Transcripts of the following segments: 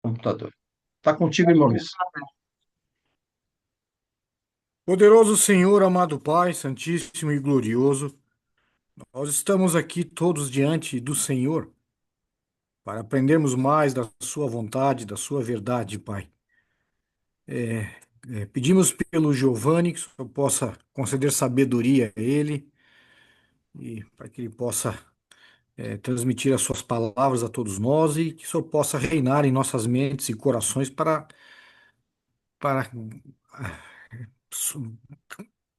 Computador. Está contigo, irmão Luiz. Poderoso Senhor, amado Pai, Santíssimo e Glorioso, nós estamos aqui todos diante do Senhor para aprendermos mais da Sua vontade, da Sua verdade, Pai. Pedimos pelo Giovanni que o Senhor possa conceder sabedoria a ele e para que ele possa transmitir as Suas palavras a todos nós e que o Senhor possa reinar em nossas mentes e corações para su-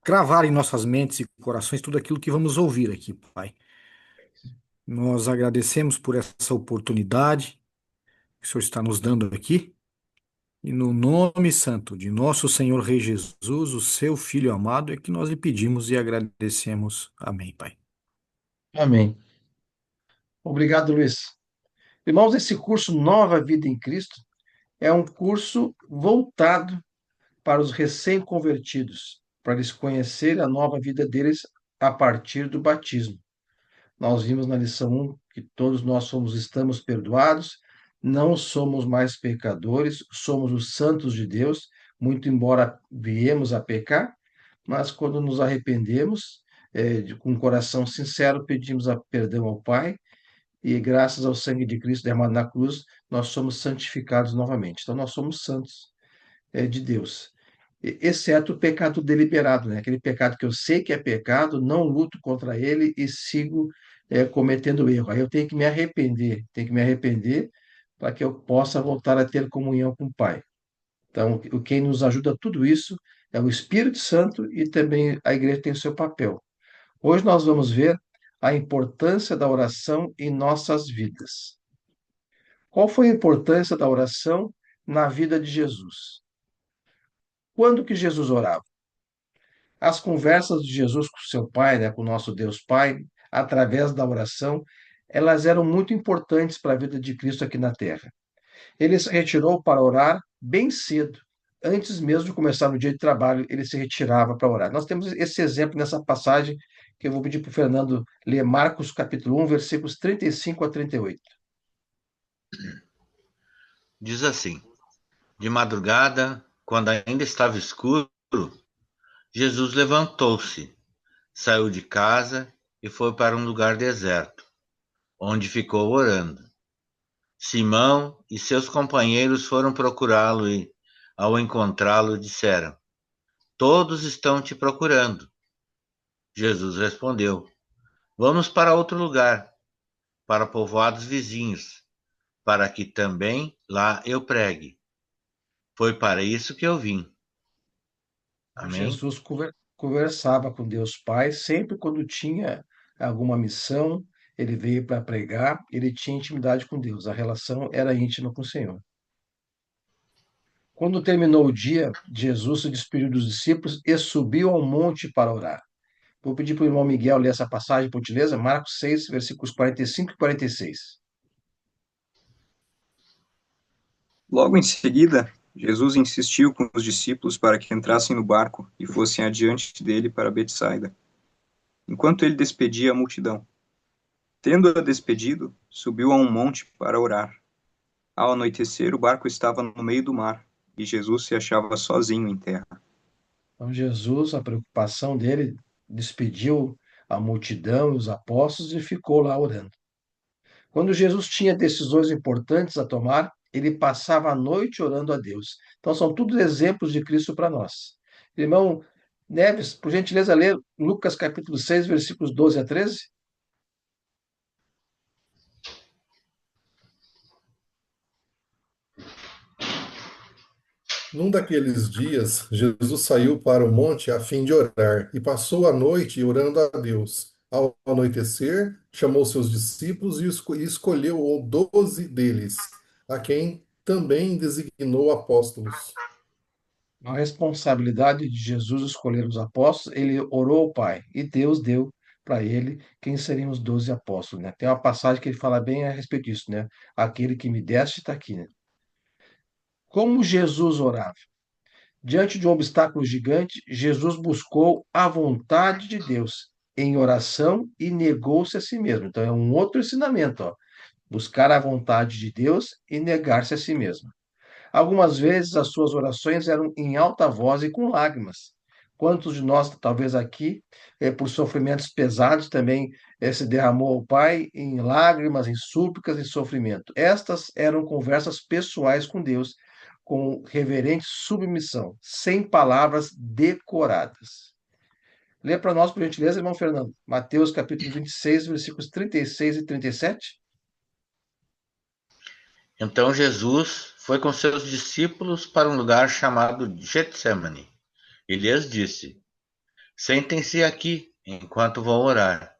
cravar em nossas mentes e corações tudo aquilo que vamos ouvir aqui, Pai. Nós agradecemos por essa oportunidade que o Senhor está nos dando aqui. E no nome santo de nosso Senhor Rei Jesus, o seu Filho amado, é que nós lhe pedimos e agradecemos. Amém, Pai. Amém. Obrigado, Luiz. Irmãos, esse curso Nova Vida em Cristo é um curso voltado para os recém-convertidos, para eles conhecerem a nova vida deles a partir do batismo. Nós vimos na lição 1 que todos nós estamos perdoados, não somos mais pecadores, somos os santos de Deus, muito embora viemos a pecar, mas quando nos arrependemos, com um coração sincero, pedimos perdão ao Pai e graças ao sangue de Cristo derramado na cruz, nós somos santificados novamente. Então, nós somos santos, de Deus. Exceto o pecado deliberado, né? Aquele pecado que eu sei que é pecado, não luto contra ele e sigo, cometendo erro. Aí eu tenho que me arrepender para que eu possa voltar a ter comunhão com o Pai. Então, quem nos ajuda a tudo isso é o Espírito Santo e também a igreja tem o seu papel. Hoje nós vamos ver a importância da oração em nossas vidas. Qual foi a importância da oração na vida de Jesus? Quando que Jesus orava? As conversas de Jesus com seu Pai, né, com o nosso Deus Pai, através da oração, elas eram muito importantes para a vida de Cristo aqui na Terra. Ele se retirou para orar bem cedo. Antes mesmo de começar no dia de trabalho, ele se retirava para orar. Nós temos esse exemplo nessa passagem que eu vou pedir para o Fernando ler Marcos capítulo 1, versículos 35 a 38. Diz assim: De madrugada, quando ainda estava escuro, Jesus levantou-se, saiu de casa e foi para um lugar deserto, onde ficou orando. Simão e seus companheiros foram procurá-lo e, ao encontrá-lo, disseram: Todos estão te procurando. Jesus respondeu: Vamos para outro lugar, para povoados vizinhos, para que também lá eu pregue. Foi para isso que eu vim. Amém? Jesus conversava com Deus Pai sempre quando tinha alguma missão, ele veio para pregar, ele tinha intimidade com Deus, a relação era íntima com o Senhor. Quando terminou o dia, Jesus se despediu dos discípulos e subiu ao monte para orar. Vou pedir para o irmão Miguel ler essa passagem, por gentileza, Marcos 6, versículos 45 e 46. Logo em seguida, Jesus insistiu com os discípulos para que entrassem no barco e fossem adiante dele para Betsaida, enquanto ele despedia a multidão. Tendo-a despedido, subiu a um monte para orar. Ao anoitecer, o barco estava no meio do mar e Jesus se achava sozinho em terra. Então, Jesus, a preocupação dele, despediu a multidão e os apóstolos e ficou lá orando. Quando Jesus tinha decisões importantes a tomar, ele passava a noite orando a Deus. Então, são todos exemplos de Cristo para nós. Irmão Neves, por gentileza, ler Lucas capítulo 6, versículos 12 a 13. Num daqueles dias, Jesus saiu para o monte a fim de orar e passou a noite orando a Deus. Ao anoitecer, chamou seus discípulos e escolheu 12 deles, a quem também designou apóstolos. A responsabilidade de Jesus escolher os apóstolos, ele orou ao Pai e Deus deu para ele quem seriam os 12 apóstolos, né? Tem uma passagem que ele fala bem a respeito disso, né? Aquele que me deste está aqui, né? Como Jesus orava? Diante de um obstáculo gigante, Jesus buscou a vontade de Deus em oração e negou-se a si mesmo. Então é um outro ensinamento, ó. buscar a vontade de Deus e negar-se a si mesmo. Algumas vezes as suas orações eram em alta voz e com lágrimas. Quantos de nós, talvez aqui, por sofrimentos pesados, também se derramou ao Pai em lágrimas, em súplicas, em sofrimento? Estas eram conversas pessoais com Deus, com reverente submissão, sem palavras decoradas. Lê para nós, por gentileza, irmão Fernando. Mateus capítulo 26, versículos 36 e 37. Então Jesus foi com seus discípulos para um lugar chamado Getsemane. E lhes disse: Sentem-se aqui, enquanto vou orar.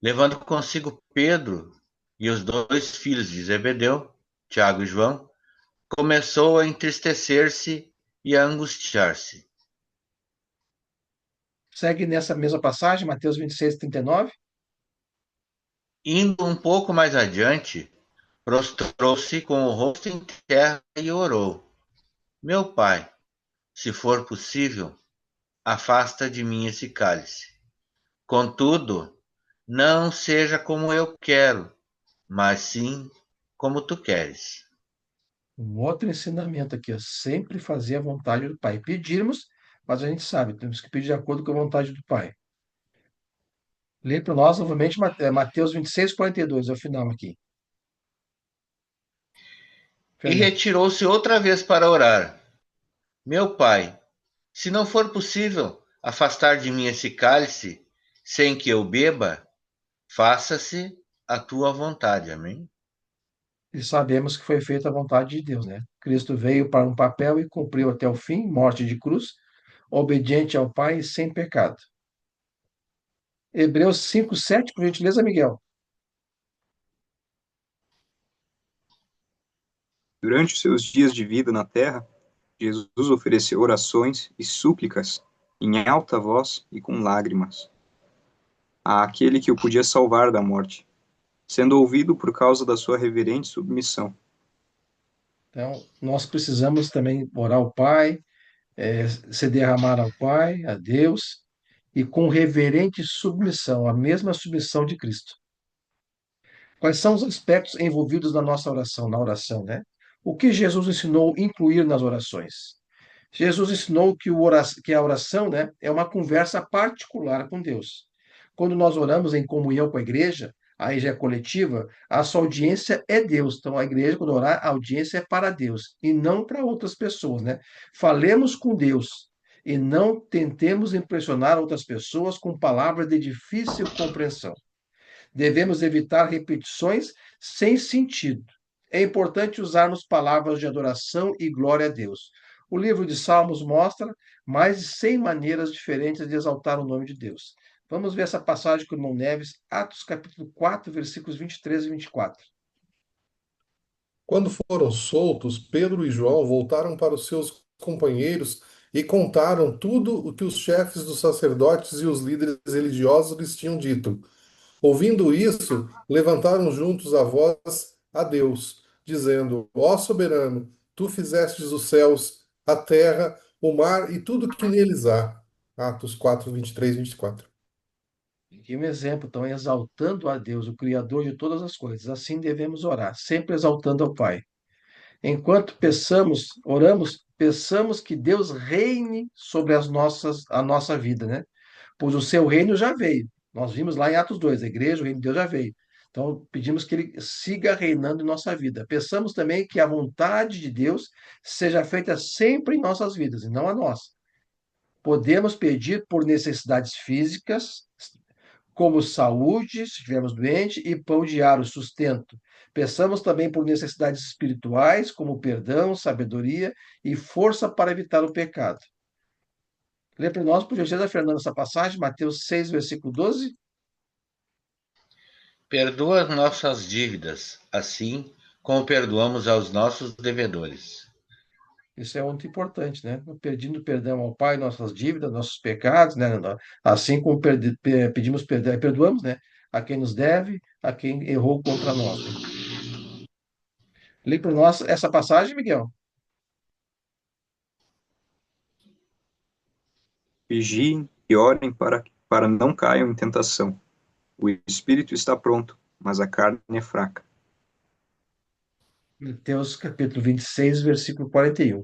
Levando consigo Pedro e os dois filhos de Zebedeu, Tiago e João, começou a entristecer-se e a angustiar-se. Segue nessa mesma passagem, Mateus 26, 39. Indo um pouco mais adiante, prostrou-se com o rosto em terra e orou: Meu pai, se for possível, afasta de mim esse cálice. Contudo, não seja como eu quero, mas sim como tu queres. Um outro ensinamento aqui, ó, sempre fazer a vontade do Pai. Pedirmos, mas a gente sabe, temos que pedir de acordo com a vontade do Pai. Lê para nós novamente Mateus 26, 42, é o final aqui. E Fernando. retirou-se outra vez para orar. Meu pai, se não for possível afastar de mim esse cálice sem que eu beba, faça-se a tua vontade. Amém? E sabemos que foi feita a vontade de Deus, né? Cristo veio para um papel e cumpriu até o fim, morte de cruz, obediente ao Pai e sem pecado. Hebreus 5, 7, por gentileza, Miguel. Durante os seus dias de vida na terra, Jesus ofereceu orações e súplicas em alta voz e com lágrimas àquele que o podia salvar da morte, sendo ouvido por causa da sua reverente submissão. Então, nós precisamos também orar ao Pai, se derramar ao Pai, a Deus, e com reverente submissão, a mesma submissão de Cristo. Quais são os aspectos envolvidos na oração, né? O que Jesus ensinou incluir nas orações? Jesus ensinou que a oração, né, é uma conversa particular com Deus. Quando nós oramos em comunhão com a igreja, aí já é coletiva, a sua audiência é Deus. Então, a igreja, quando orar, a audiência é para Deus e não para outras pessoas, né? Falemos com Deus e não tentemos impressionar outras pessoas com palavras de difícil compreensão. Devemos evitar repetições sem sentido. É importante usarmos palavras de adoração e glória a Deus. O livro de Salmos mostra mais de 100 maneiras diferentes de exaltar o nome de Deus. Vamos ver essa passagem com o irmão Neves, Atos capítulo 4, versículos 23 e 24. Quando foram soltos, Pedro e João voltaram para os seus companheiros e contaram tudo o que os chefes dos sacerdotes e os líderes religiosos lhes tinham dito. Ouvindo isso, levantaram juntos a voz a Deus, dizendo: Ó soberano, tu fizestes os céus, a terra, o mar e tudo que neles há. Atos 4, 23 e 24. Aqui um exemplo, então, exaltando a Deus, o Criador de todas as coisas. Assim devemos orar, sempre exaltando ao Pai. Enquanto oramos, peçamos que Deus reine sobre a nossa vida, né? Pois o seu reino já veio. Nós vimos lá em Atos 2, a igreja, o reino de Deus já veio. Então, pedimos que ele siga reinando em nossa vida. Peçamos também que a vontade de Deus seja feita sempre em nossas vidas, e não a nossa. Podemos pedir por necessidades físicas, como saúde, se estivermos doentes, e pão diário, sustento. Peçamos também por necessidades espirituais, como perdão, sabedoria e força para evitar o pecado. Lê para nós, por gentileza, Fernando, essa passagem, Mateus 6, versículo 12. Perdoa nossas dívidas, assim como perdoamos aos nossos devedores. Isso é muito importante, né? Pedindo perdão ao Pai, nossas dívidas, nossos pecados, né? Assim como pedimos perdão, e perdoamos, né? A quem nos deve, a quem errou contra nós, né? Lê para nós essa passagem, Miguel. Vigiem e orem para não caiam em tentação. O espírito está pronto, mas a carne é fraca. Mateus capítulo 26, versículo 41.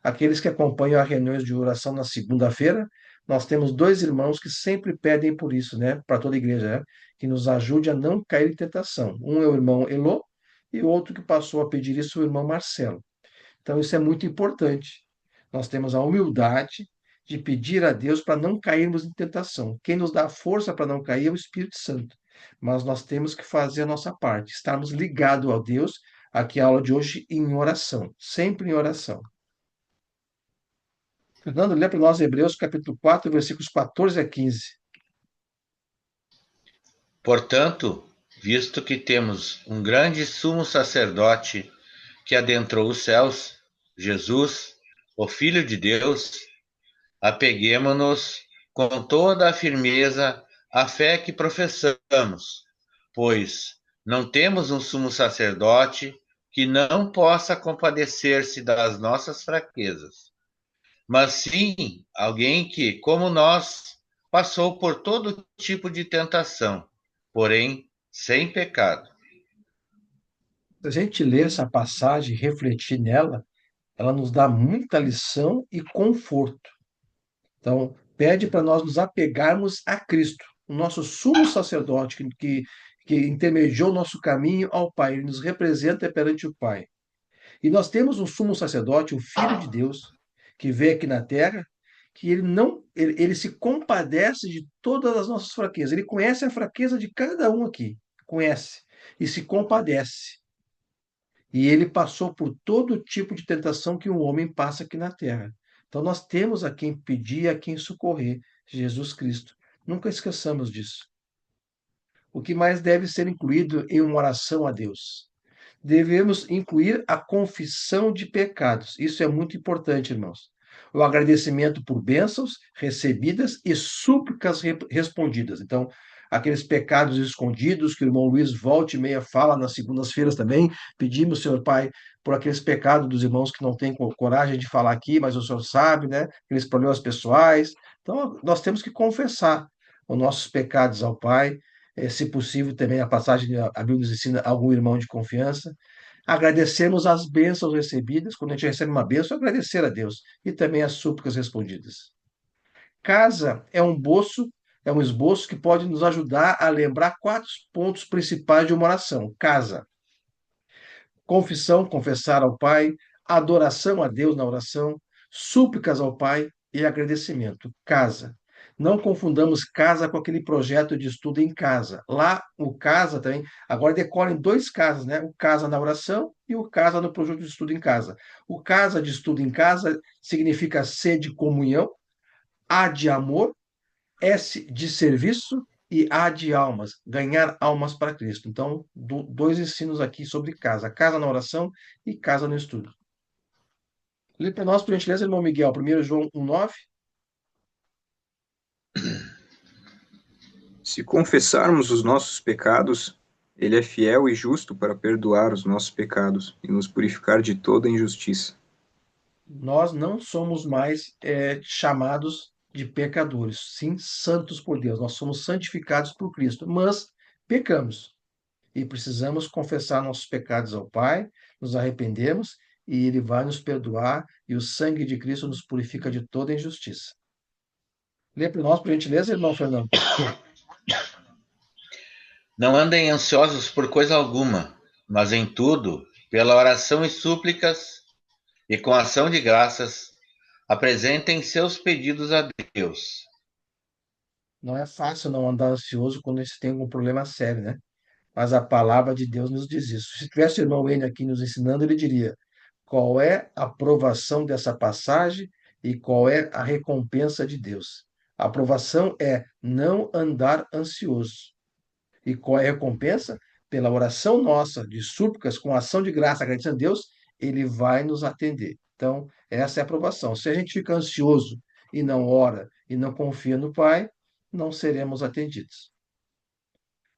Aqueles que acompanham as reuniões de oração na segunda-feira, nós temos dois irmãos que sempre pedem por isso, né, para toda a igreja, né, que nos ajude a não cair em tentação. Um é o irmão Elô e o outro que passou a pedir isso é o irmão Marcelo. Então, isso é muito importante. Nós temos a humildade de pedir a Deus para não cairmos em tentação. Quem nos dá força para não cair é o Espírito Santo. Mas nós temos que fazer a nossa parte, estarmos ligados a Deus. Aqui a aula de hoje em oração, sempre em oração. Fernando, lê para nós Hebreus capítulo 4, versículos 14 a 15. Portanto, visto que temos um grande sumo sacerdote que adentrou os céus, Jesus, o Filho de Deus, apeguemo-nos com toda a firmeza à fé que professamos, pois não temos um sumo sacerdote que não possa compadecer-se das nossas fraquezas, mas sim alguém que, como nós, passou por todo tipo de tentação, porém sem pecado. Se a gente ler essa passagem e refletir nela, ela nos dá muita lição e conforto. Então, pede para nós nos apegarmos a Cristo, o nosso sumo sacerdote, que intermediou o nosso caminho ao Pai, ele nos representa perante o Pai. E nós temos um sumo sacerdote, o Filho de Deus, que veio aqui na terra, que ele não, ele se compadece de todas as nossas fraquezas. Ele conhece a fraqueza de cada um aqui, conhece e se compadece. E ele passou por todo tipo de tentação que um homem passa aqui na terra. Então nós temos a quem pedir, a quem socorrer, Jesus Cristo. Nunca esqueçamos disso. O que mais deve ser incluído em uma oração a Deus? Devemos incluir a confissão de pecados. Isso é muito importante, irmãos. O agradecimento por bênçãos recebidas e súplicas respondidas. Então, aqueles pecados escondidos que o irmão Luiz volta e meia fala nas segundas-feiras também. Pedimos, Senhor Pai, por aqueles pecados dos irmãos que não têm coragem de falar aqui, mas o Senhor sabe, né? Aqueles problemas pessoais. Então, nós temos que confessar os nossos pecados ao Pai. Se possível, também a passagem, a Bíblia nos ensina algum irmão de confiança. Agradecermos as bênçãos recebidas. Quando a gente recebe uma bênção, agradecer a Deus. E também as súplicas respondidas. Casa é um esboço que pode nos ajudar a lembrar quatro pontos principais de uma oração. Casa, confissão, confessar ao Pai, adoração a Deus na oração, súplicas ao Pai e agradecimento. Casa. Não confundamos casa com aquele projeto de estudo em casa. Lá, o casa também, agora decorem dois casas, né? O casa na oração e o casa no projeto de estudo em casa. O casa de estudo em casa significa C de comunhão, A de amor, S de serviço e A de almas, ganhar almas para Cristo. Então, dois ensinos aqui sobre casa: casa na oração e casa no estudo. Lê para nós, por gentileza, irmão Miguel, 1 João 1,9. Se confessarmos os nossos pecados, ele é fiel e justo para perdoar os nossos pecados e nos purificar de toda injustiça. Nós não somos mais chamados de pecadores, sim santos por Deus. Nós somos santificados por Cristo, mas pecamos e precisamos confessar nossos pecados ao Pai, nos arrependemos e Ele vai nos perdoar e o sangue de Cristo nos purifica de toda injustiça. Lê para nós, por gentileza, irmão Fernando. Não andem ansiosos por coisa alguma, mas em tudo, pela oração e súplicas, e com ação de graças, apresentem seus pedidos a Deus. Não é fácil não andar ansioso quando se tem algum problema sério, né? Mas a palavra de Deus nos diz isso. Se tivesse o irmão N aqui nos ensinando, ele diria: qual é a aprovação dessa passagem e qual é a recompensa de Deus? A aprovação é não andar ansioso. E qual é a recompensa? Pela oração nossa, de súplicas, com ação de graça, agradecendo a Deus, ele vai nos atender. Então, essa é a aprovação. Se a gente fica ansioso e não ora e não confia no Pai, não seremos atendidos.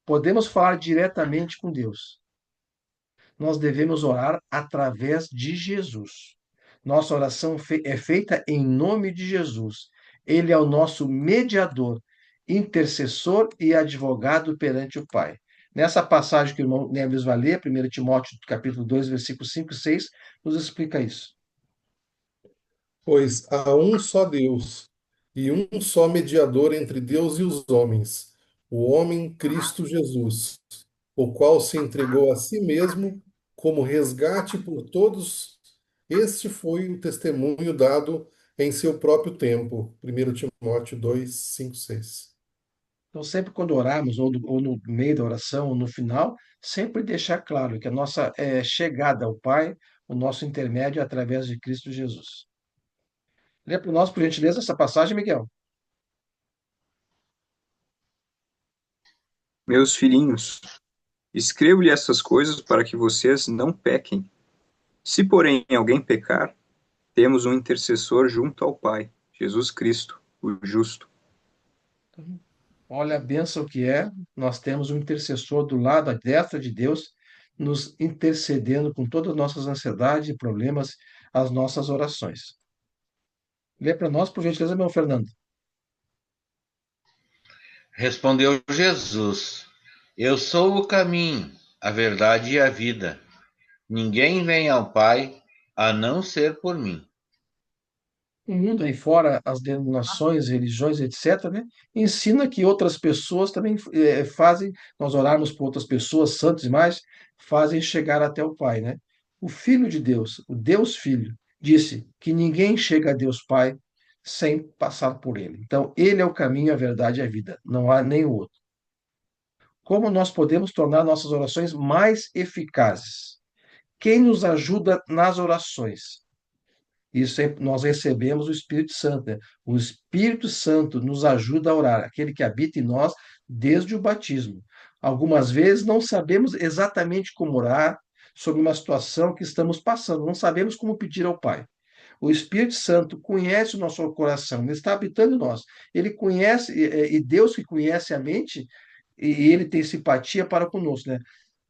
Podemos falar diretamente com Deus. Nós devemos orar através de Jesus. Nossa oração é feita em nome de Jesus. Ele é o nosso mediador, intercessor e advogado perante o Pai. Nessa passagem que o irmão Neves vai ler, 1 Timóteo capítulo 2, versículos 5 e 6, nos explica isso. Pois há um só Deus e um só mediador entre Deus e os homens, o homem Cristo Jesus, o qual se entregou a si mesmo como resgate por todos. Este foi o testemunho dado em seu próprio tempo. 1 Timóteo 2, 5, 6. Então, sempre quando orarmos, ou no meio da oração, ou no final, sempre deixar claro que a nossa chegada ao Pai, o nosso intermédio é através de Cristo Jesus. Lê para nós, por gentileza, essa passagem, Miguel. Meus filhinhos, escrevo-lhe estas coisas para que vocês não pequem. Se, porém, alguém pecar, temos um intercessor junto ao Pai, Jesus Cristo, o justo. Olha a bênção que é, nós temos um intercessor do lado, à destra de Deus, nos intercedendo com todas as nossas ansiedades e problemas, as nossas orações. Lê para nós, por gentileza, meu Fernando. Respondeu Jesus: Eu sou o caminho, a verdade e a vida. Ninguém vem ao Pai a não ser por mim. O mundo aí fora, as denominações, religiões, etc., né, ensina que outras pessoas também fazem, nós orarmos por outras pessoas, santos e mais, fazem chegar até o Pai, né? O Filho de Deus, o Deus Filho, disse que ninguém chega a Deus Pai sem passar por Ele. Então, Ele é o caminho, a verdade e a vida, não há nenhum outro. Como nós podemos tornar nossas orações mais eficazes? Quem nos ajuda nas orações? Isso nós recebemos o Espírito Santo, né? O Espírito Santo nos ajuda a orar, aquele que habita em nós desde o batismo. Algumas vezes não sabemos exatamente como orar sobre uma situação que estamos passando, não sabemos como pedir ao Pai. O Espírito Santo conhece o nosso coração, ele está habitando em nós. Ele conhece, e Deus que conhece a mente, e ele tem simpatia para conosco, né?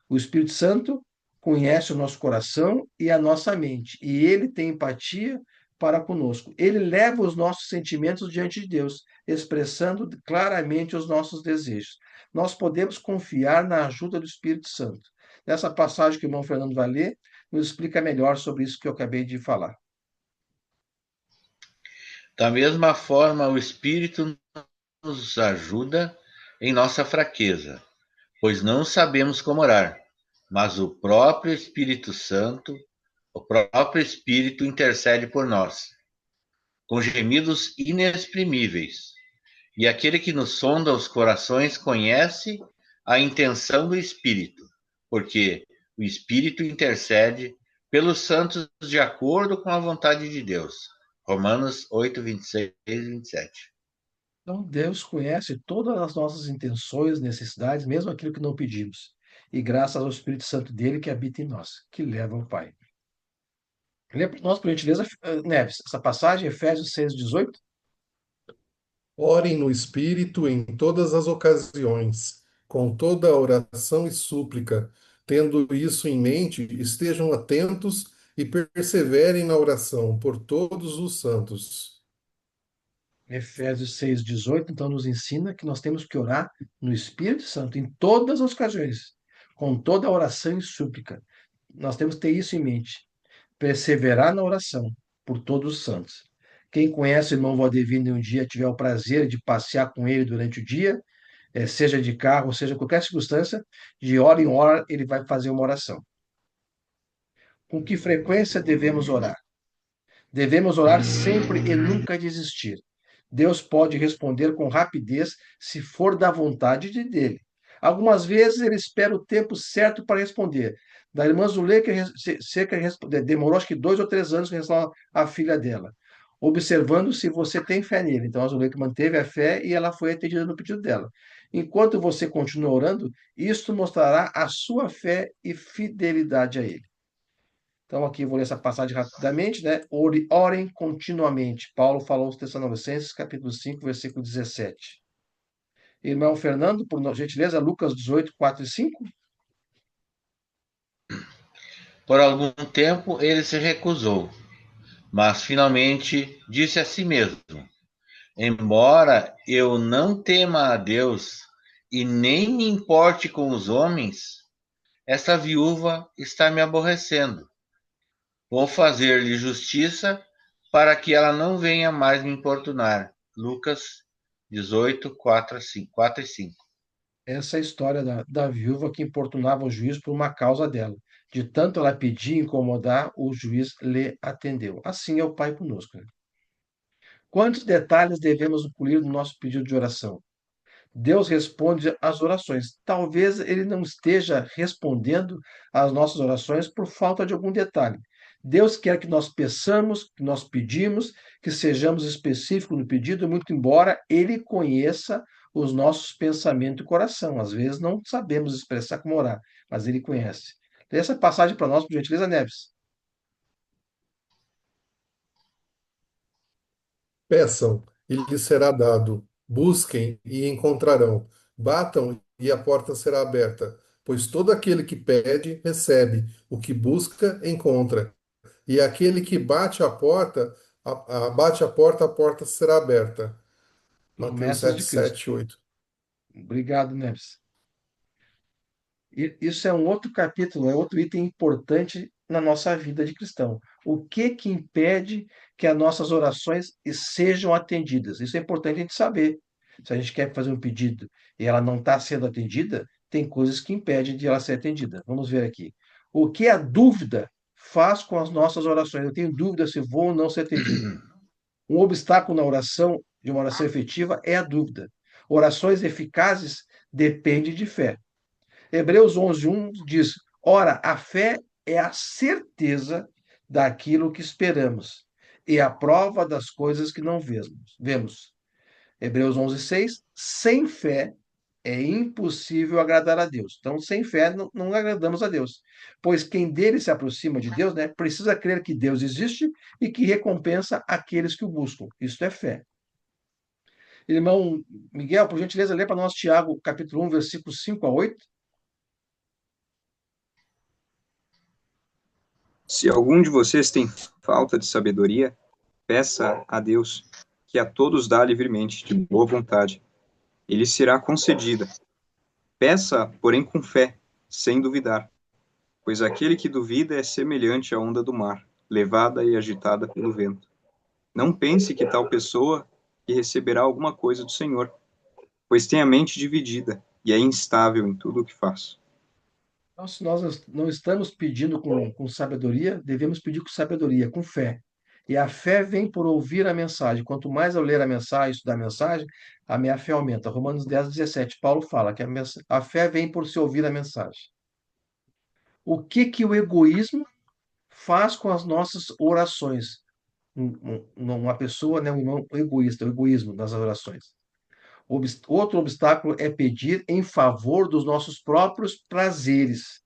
O Espírito Santo conhece o nosso coração e a nossa mente, e ele tem empatia para conosco. Ele leva os nossos sentimentos diante de Deus, expressando claramente os nossos desejos. Nós podemos confiar na ajuda do Espírito Santo. Nessa passagem que o irmão Fernando vai ler, nos explica melhor sobre isso que eu acabei de falar. Da mesma forma, o Espírito nos ajuda em nossa fraqueza, pois não sabemos como orar, mas o próprio Espírito intercede por nós, com gemidos inexprimíveis. E aquele que nos sonda os corações conhece a intenção do Espírito, porque o Espírito intercede pelos santos de acordo com a vontade de Deus. Romanos 8, 26 e 27. Então, Deus conhece todas as nossas intenções, necessidades, mesmo aquilo que não pedimos. E graças ao Espírito Santo dele que habita em nós, que leva ao Pai. Lê para nós, por gentileza, Neves, essa passagem, Efésios 6,18. Orem no Espírito em todas as ocasiões, com toda oração e súplica. Tendo isso em mente, estejam atentos e perseverem na oração por todos os santos. Efésios 6,18, então, nos ensina que nós temos que orar no Espírito Santo em todas as ocasiões, com toda oração e súplica. Nós temos que ter isso em mente. Perseverar na oração por todos os santos. Quem conhece o irmão Valdevino e um dia tiver o prazer de passear com ele durante o dia, seja de carro, seja qualquer circunstância, de hora em hora ele vai fazer uma oração. Com que frequência devemos orar? Devemos orar sempre e nunca desistir. Deus pode responder com rapidez se for da vontade dele. Algumas vezes ele espera o tempo certo para responder. Da irmã Zuleika, demorou acho que 2 ou 3 anos com relação à filha dela, observando se você tem fé nele. Então a Zuleika manteve a fé e ela foi atendida no pedido dela. Enquanto você continua orando, isto mostrará a sua fé e fidelidade a ele. Então, aqui eu vou ler essa passagem rapidamente, né? Orem continuamente. Paulo falou aos Tessalonicenses, capítulo 5, versículo 17. Irmão Fernando, por gentileza, Lucas 18, 4 e 5. Por algum tempo ele se recusou, mas finalmente disse a si mesmo: Embora eu não tema a Deus e nem me importe com os homens, esta viúva está me aborrecendo. Vou fazer-lhe justiça para que ela não venha mais me importunar. Lucas 18, 4 e 5. Essa é a história da viúva que importunava o juiz por uma causa dela. De tanto ela pedir e incomodar, o juiz lhe atendeu. Assim é o Pai conosco, né? Quantos detalhes devemos incluir no nosso pedido de oração? Deus responde às orações. Talvez Ele não esteja respondendo às nossas orações por falta de algum detalhe. Deus quer que nós peçamos, que nós pedimos, que sejamos específicos no pedido, muito embora Ele conheça os nossos pensamentos e coração. Às vezes não sabemos expressar como orar, mas Ele conhece. Lê essa passagem para nós, por gentileza, Neves. Peçam e lhes será dado. Busquem e encontrarão. Batam e a porta será aberta. Pois todo aquele que pede, recebe. O que busca, encontra. E aquele que bate a porta, a porta será aberta. Mateus Promessas 7, de Cristo. 7, 8. Obrigado, Neves. Isso é um outro capítulo, é outro item importante na nossa vida de cristão. O que que impede que as nossas orações sejam atendidas? Isso é importante a gente saber. Se a gente quer fazer um pedido e ela não está sendo atendida, tem coisas que impedem de ela ser atendida. Vamos ver aqui. O que a dúvida faz com as nossas orações? Eu tenho dúvida se vou ou não ser atendido. Um obstáculo na oração, de uma oração efetiva, é a dúvida. Orações eficazes dependem de fé. Hebreus 11:1 diz: Ora, a fé é a certeza daquilo que esperamos e a prova das coisas que não vemos. Hebreus 11:6: Sem fé é impossível agradar a Deus. Então, sem fé não agradamos a Deus. Pois quem dele se aproxima de Deus, né, precisa crer que Deus existe e que recompensa aqueles que o buscam. Isso é fé. Irmão Miguel, por gentileza, lê para nós Tiago, capítulo 1, versículos 5 a 8. Se algum de vocês tem falta de sabedoria, peça a Deus, que a todos dá livremente, de boa vontade. Ele será concedida. Peça, porém, com fé, sem duvidar, pois aquele que duvida é semelhante à onda do mar, levada e agitada pelo vento. Não pense que tal pessoa que receberá alguma coisa do Senhor, pois tem a mente dividida e é instável em tudo o que faz. Então, se nós não estamos pedindo com sabedoria, devemos pedir com sabedoria, com fé. E a fé vem por ouvir a mensagem. Quanto mais eu ler a mensagem, estudar a mensagem, a minha fé aumenta. Romanos 10:17, Paulo fala que a fé vem por se ouvir a mensagem. O que que o egoísmo faz com as nossas orações? Uma pessoa, né, um irmão egoísta, o egoísmo das orações. Outro obstáculo é pedir em favor dos nossos próprios prazeres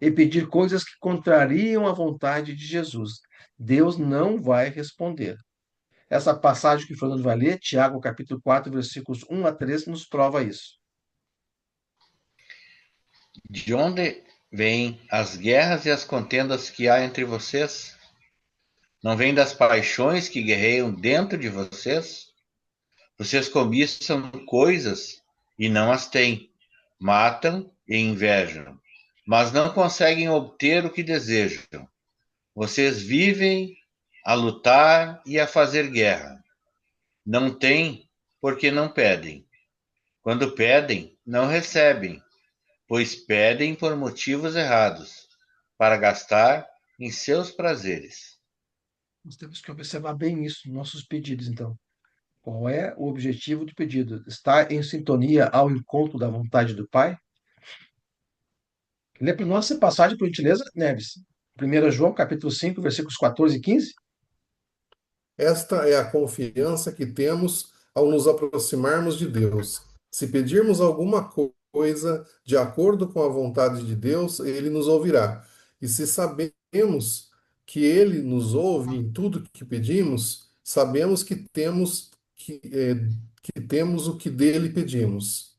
e pedir coisas que contrariam a vontade de Jesus. Deus não vai responder. Essa passagem que o Fernando vai ler, Tiago capítulo 4, versículos 1 a 3, nos prova isso. De onde vêm as guerras e as contendas que há entre vocês? Não vêm das paixões que guerreiam dentro de vocês? Vocês cobiçam coisas e não as têm, matam e invejam, mas não conseguem obter o que desejam. Vocês vivem a lutar e a fazer guerra. Não têm porque não pedem. Quando pedem, não recebem, pois pedem por motivos errados, para gastar em seus prazeres. Nós temos que observar bem isso nos nossos pedidos, então. Qual é o objetivo do pedido? Está em sintonia ao encontro da vontade do Pai? Lê para nós essa passagem, por gentileza, Neves. 1 João, capítulo 5, versículos 14 e 15. Esta é a confiança que temos ao nos aproximarmos de Deus. Se pedirmos alguma coisa de acordo com a vontade de Deus, Ele nos ouvirá. E se sabemos que Ele nos ouve em tudo que pedimos, sabemos que temos o que dele pedimos.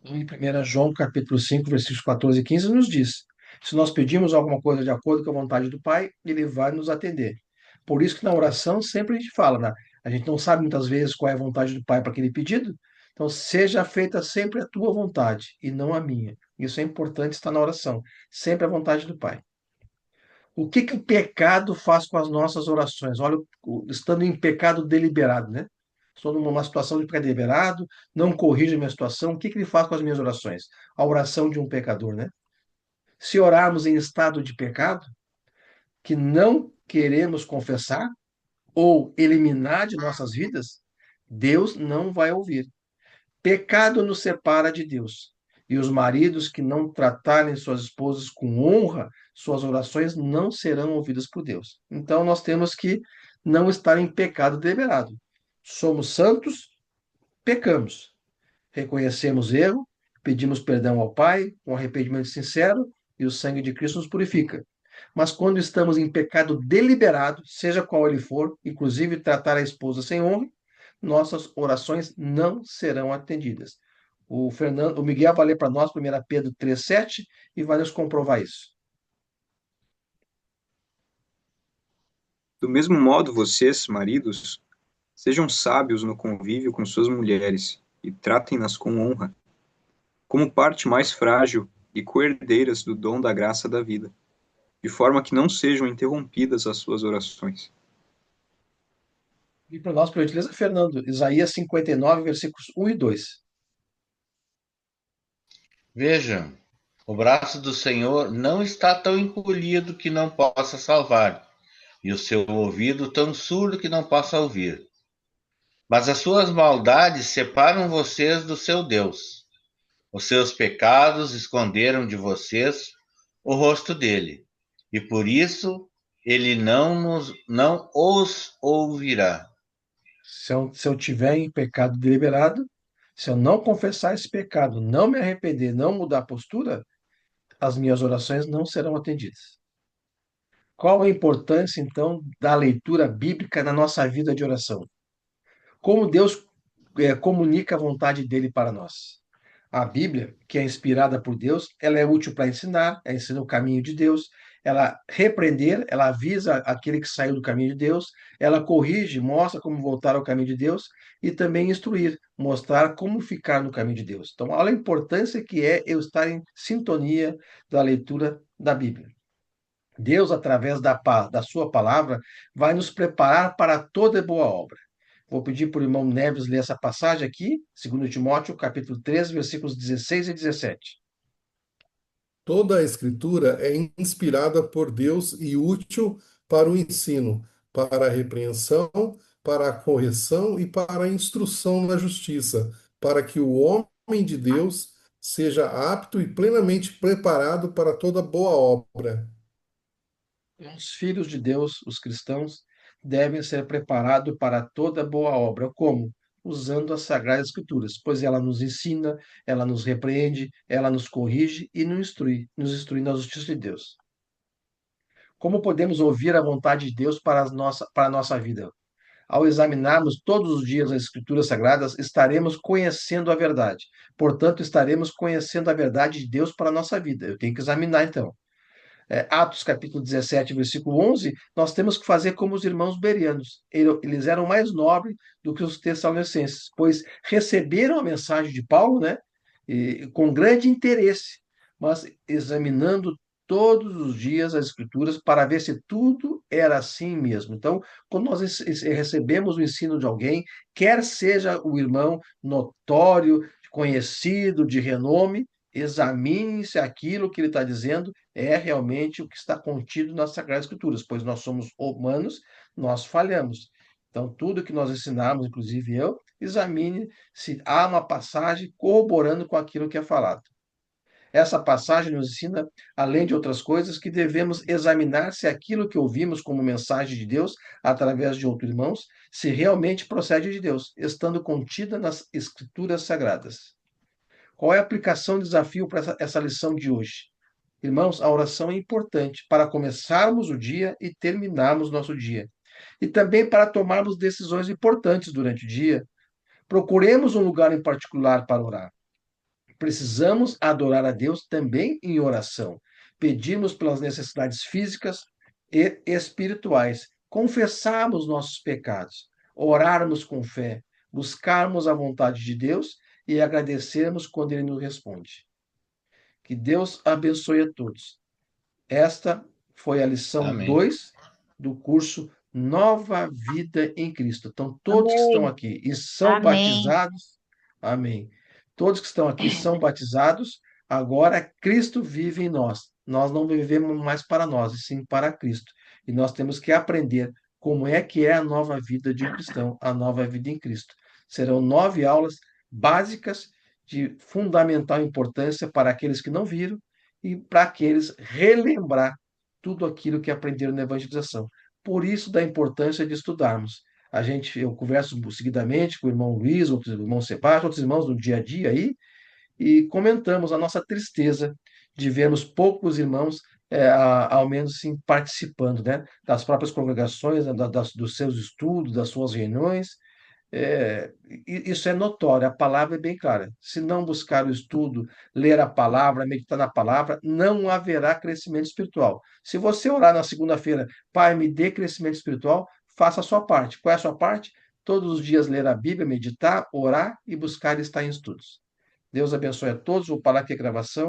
Em 1 João, capítulo 5, versículos 14 e 15, nos diz: se nós pedimos alguma coisa de acordo com a vontade do Pai, Ele vai nos atender. Por isso que na oração sempre a gente fala, né? A gente não sabe muitas vezes qual é a vontade do Pai para aquele pedido. Então, seja feita sempre a tua vontade e não a minha. Isso é importante estar na oração. Sempre a vontade do Pai. O que que o pecado faz com as nossas orações? Olha, estando em pecado deliberado, né? Estou numa situação de pecado deliberado, não corrijo a minha situação. O que que ele faz com as minhas orações? A oração de um pecador, né? Se orarmos em estado de pecado, que não queremos confessar ou eliminar de nossas vidas, Deus não vai ouvir. Pecado nos separa de Deus. E os maridos que não tratarem suas esposas com honra, suas orações não serão ouvidas por Deus. Então nós temos que não estar em pecado deliberado. Somos santos, pecamos. Reconhecemos erro, pedimos perdão ao Pai, com arrependimento sincero, e o sangue de Cristo nos purifica. Mas quando estamos em pecado deliberado, seja qual ele for, inclusive tratar a esposa sem honra, nossas orações não serão atendidas. O Miguel vai ler para nós 1 Pedro 3,7 e vai nos comprovar isso. Do mesmo modo, vocês, maridos, sejam sábios no convívio com suas mulheres e tratem-nas com honra, como parte mais frágil e coerdeiras do dom da graça da vida, de forma que não sejam interrompidas as suas orações. E para nós, por gentileza, Fernando, Isaías 59, versículos 1 e 2. Veja, o braço do Senhor não está tão encolhido que não possa salvar, e o seu ouvido tão surdo que não possa ouvir. Mas as suas maldades separam vocês do seu Deus. Os seus pecados esconderam de vocês o rosto dele, e por isso ele não os ouvirá. Se eu tiver em pecado deliberado, se eu não confessar esse pecado, não me arrepender, não mudar a postura, as minhas orações não serão atendidas. Qual a importância, então, da leitura bíblica na nossa vida de oração? Como Deus comunica a vontade dele para nós? A Bíblia, que é inspirada por Deus, ela é útil para ensinar, ela ensina o caminho de Deus, ela repreender, ela avisa aquele que saiu do caminho de Deus, ela corrige, mostra como voltar ao caminho de Deus e também instruir, mostrar como ficar no caminho de Deus. Então, olha a importância que é eu estar em sintonia da leitura da Bíblia. Deus, através da sua palavra, vai nos preparar para toda boa obra. Vou pedir para o irmão Neves ler essa passagem aqui, 2 Timóteo, capítulo 3, versículos 16 e 17. Toda a Escritura é inspirada por Deus e útil para o ensino, para a repreensão, para a correção e para a instrução na justiça, para que o homem de Deus seja apto e plenamente preparado para toda boa obra. Os filhos de Deus, os cristãos, devem ser preparados para toda boa obra. Como? Usando as Sagradas Escrituras, pois ela nos ensina, ela nos repreende, ela nos corrige e nos instrui na justiça de Deus. Como podemos ouvir a vontade de Deus para a nossa vida? Ao examinarmos todos os dias as Escrituras Sagradas, estaremos conhecendo a verdade. Portanto, estaremos conhecendo a verdade de Deus para a nossa vida. Eu tenho que examinar, então. Atos capítulo 17, versículo 11, nós temos que fazer como os irmãos berianos. Eles eram mais nobres do que os tessalonicenses, pois receberam a mensagem de Paulo, né, com grande interesse, mas examinando todos os dias as escrituras para ver se tudo era assim mesmo. Então, quando nós recebemos o ensino de alguém, quer seja o irmão notório, conhecido, de renome, examine se aquilo que ele está dizendo é realmente o que está contido nas Sagradas Escrituras, pois nós somos humanos, nós falhamos. Então, tudo que nós ensinamos, inclusive eu, examine se há uma passagem corroborando com aquilo que é falado. Essa passagem nos ensina, além de outras coisas, que devemos examinar se aquilo que ouvimos como mensagem de Deus, através de outros irmãos, se realmente procede de Deus, estando contida nas Escrituras Sagradas. Qual é a aplicação e desafio para essa lição de hoje? Irmãos, a oração é importante para começarmos o dia e terminarmos nosso dia. E também para tomarmos decisões importantes durante o dia. Procuremos um lugar em particular para orar. Precisamos adorar a Deus também em oração. Pedirmos pelas necessidades físicas e espirituais. Confessarmos nossos pecados. Orarmos com fé. Buscarmos a vontade de Deus e agradecermos quando Ele nos responde. Que Deus abençoe a todos. Esta foi a lição Amém. 2 do curso Nova Vida em Cristo. Então, todos que estão Amém. aqui e são Amém. batizados, amém. Todos que estão aqui são batizados, agora Cristo vive em nós. Nós não vivemos mais para nós, e sim para Cristo. E nós temos que aprender como é que é a nova vida de um cristão, a nova vida em Cristo. Serão 9 aulas básicas de fundamental importância para aqueles que não viram e para aqueles relembrar tudo aquilo que aprenderam na evangelização. Por isso da importância de estudarmos. Eu converso seguidamente com o irmão Luiz, outros irmão Sebastião, outros irmãos no dia a dia aí, e comentamos a nossa tristeza de vermos poucos irmãos, ao menos sim, participando, né, das próprias congregações, né, dos seus estudos, das suas reuniões. Isso é notório, a palavra é bem clara. Se não buscar o estudo, ler a palavra, meditar na palavra, não haverá crescimento espiritual. Se você orar na segunda-feira, Pai, me dê crescimento espiritual, faça a sua parte. Qual é a sua parte? Todos os dias ler a Bíblia, meditar, orar e buscar estar em estudos. Deus abençoe a todos. Vou parar aqui a gravação.